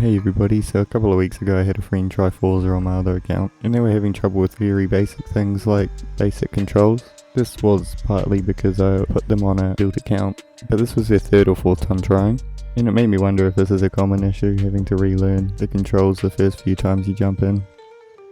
Hey everybody, so a couple of weeks ago I had a friend try Forza on my other account, and they were having trouble with very basic things like basic controls. This was partly because I put them on a built account, but this was their third or fourth time trying, and it made me wonder if this is a common issue, having to relearn the controls the first few times you jump in.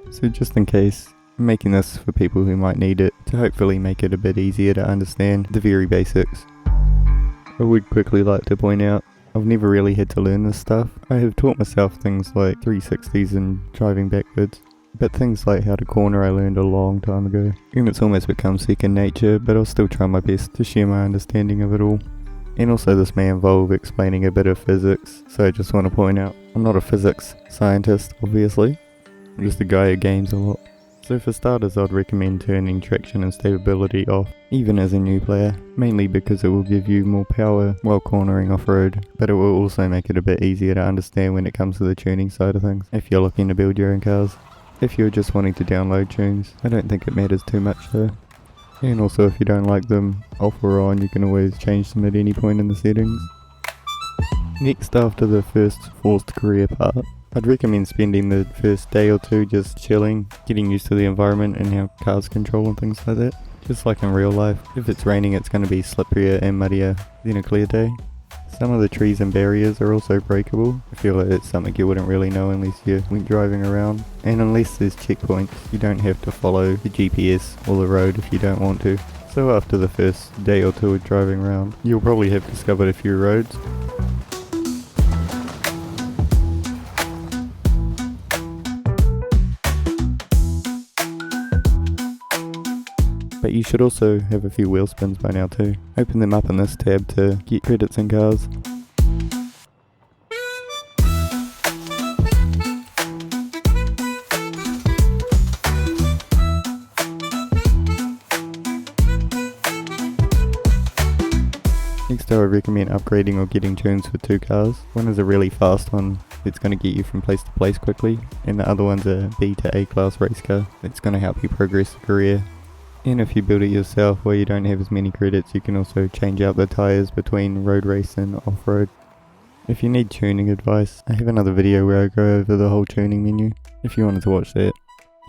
So just in case, I'm making this for people who might need it, to hopefully make it a bit easier to understand the very basics. I would quickly like to point out, I've never really had to learn this stuff. I have taught myself things like 360s and driving backwards, but things like how to corner I learned a long time ago, and it's almost become second nature, but I'll still try my best to share my understanding of it all. And also this may involve explaining a bit of physics, so I just want to point out, I'm not a physics scientist obviously, I'm just a guy who games a lot. So for starters, I'd recommend turning traction and stability off, even as a new player, mainly because it will give you more power while cornering off-road, but it will also make it a bit easier to understand when it comes to the tuning side of things, if you're looking to build your own cars. If you're just wanting to download tunes, I don't think it matters too much though. And also if you don't like them off or on, you can always change them at any point in the settings. Next, after the first forced career part, I'd recommend spending the first day or two just chilling, getting used to the environment and how cars control and things like that. Just like in real life, if it's raining it's going to be slipperier and muddier than a clear day. Some of the trees and barriers are also breakable. I feel like it's something you wouldn't really know unless you went driving around. And unless there's checkpoints, you don't have to follow the GPS or the road if you don't want to. So after the first day or two of driving around, you'll probably have discovered a few roads. But you should also have a few wheel spins by now too. Open them up in this tab to get credits in cars. Next I would recommend upgrading or getting tunes for two cars. One is a really fast one that's going to get you from place to place quickly, and the other one's a B to A class race car that's going to help you progress the career. And if you build it yourself where you don't have as many credits, you can also change out the tyres between road race and off-road. If you need tuning advice, I have another video where I go over the whole tuning menu, if you wanted to watch that.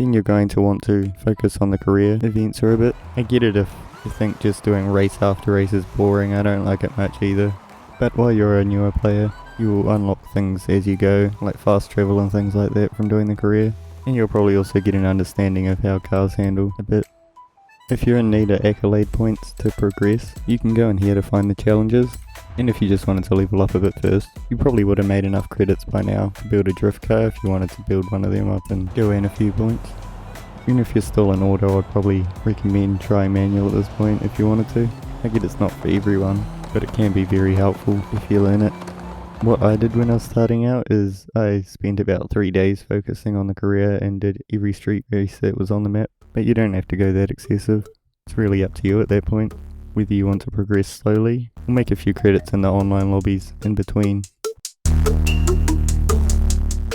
Then you're going to want to focus on the career events for a bit. I get it if you think just doing race after race is boring, I don't like it much either. But while you're a newer player, you will unlock things as you go, like fast travel and things like that from doing the career. And you'll probably also get an understanding of how cars handle a bit. If you're in need of accolade points to progress, you can go in here to find the challenges, and if you just wanted to level up a bit first, you probably would have made enough credits by now to build a drift car if you wanted to build one of them up and go in a few points. Even if you're still in auto, I'd probably recommend trying manual at this point if you wanted to. I get it's not for everyone, but it can be very helpful if you learn it. What I did when I was starting out is I spent about 3 days focusing on the career and did every street race that was on the map. But you don't have to go that excessive. It's really up to you at that point, whether you want to progress slowly or make a few credits in the online lobbies in between.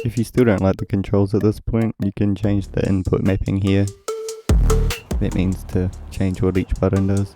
If you still don't like the controls at this point, you can change the input mapping here. That means to change what each button does.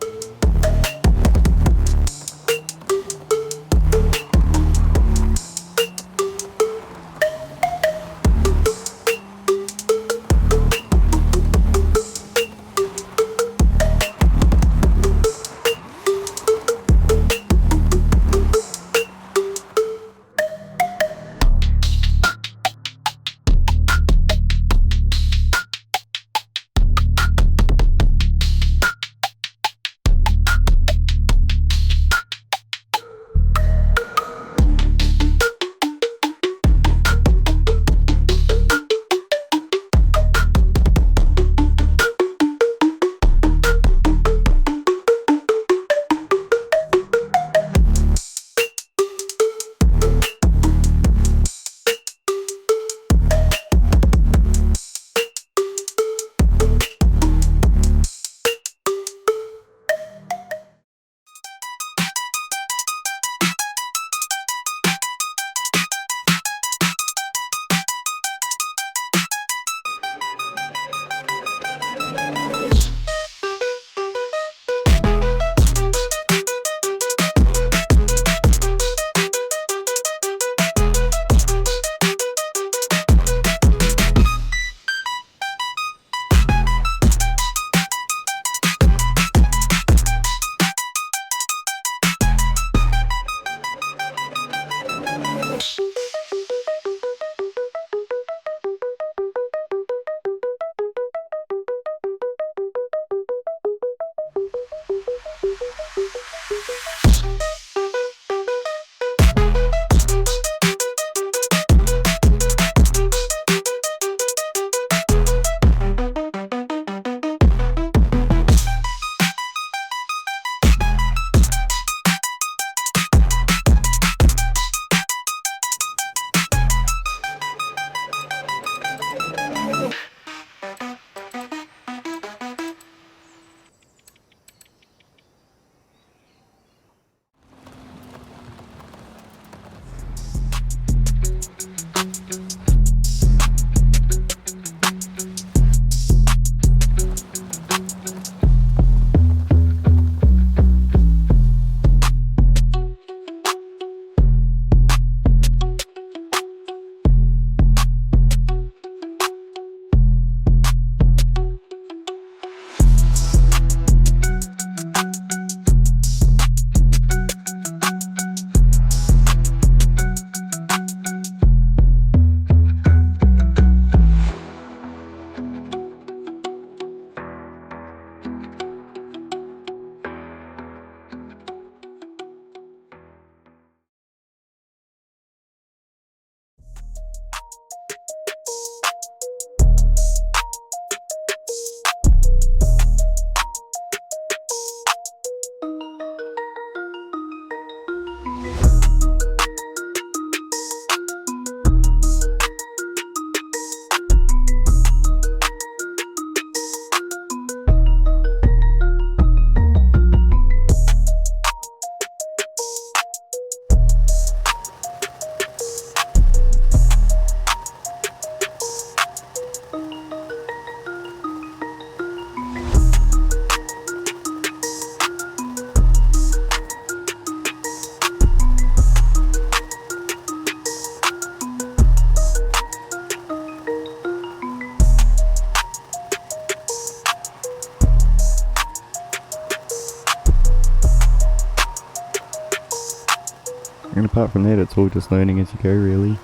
Apart from that, it's all just learning as you go, really.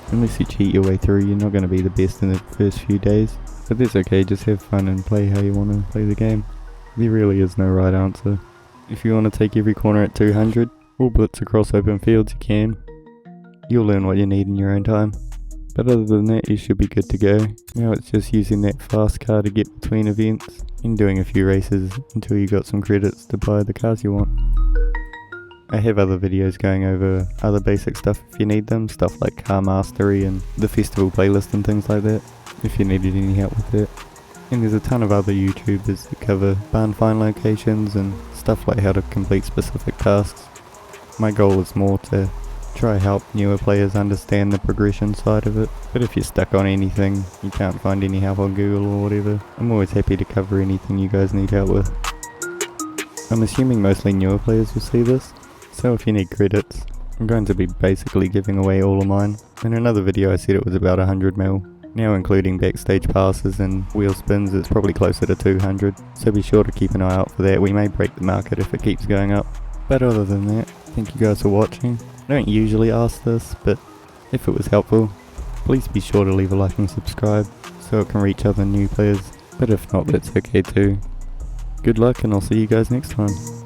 Unless you cheat your way through, you're not going to be the best in the first few days. But that's okay, just have fun and play how you want to play the game. There really is no right answer. If you want to take every corner at 200, or blitz across open fields, you can. You'll learn what you need in your own time. But other than that, you should be good to go. Now it's just using that fast car to get between events, and doing a few races until you got some credits to buy the cars you want. I have other videos going over other basic stuff if you need them, stuff like car mastery and the festival playlist and things like that, if you needed any help with that. And there's a ton of other YouTubers that cover barn find locations and stuff like how to complete specific tasks. My goal is more to try help newer players understand the progression side of it, but if you're stuck on anything, you can't find any help on Google or whatever, I'm always happy to cover anything you guys need help with. I'm assuming mostly newer players will see this, so if you need credits, I'm going to be basically giving away all of mine. In another video I said it was about 100 mil. Now including backstage passes and wheel spins, it's probably closer to 200, so be sure to keep an eye out for that. We may break the market if it keeps going up. But other than that, thank you guys for watching. I don't usually ask this, but if it was helpful, please be sure to leave a like and subscribe so it can reach other new players. But if not, that's okay too. Good luck and I'll see you guys next time.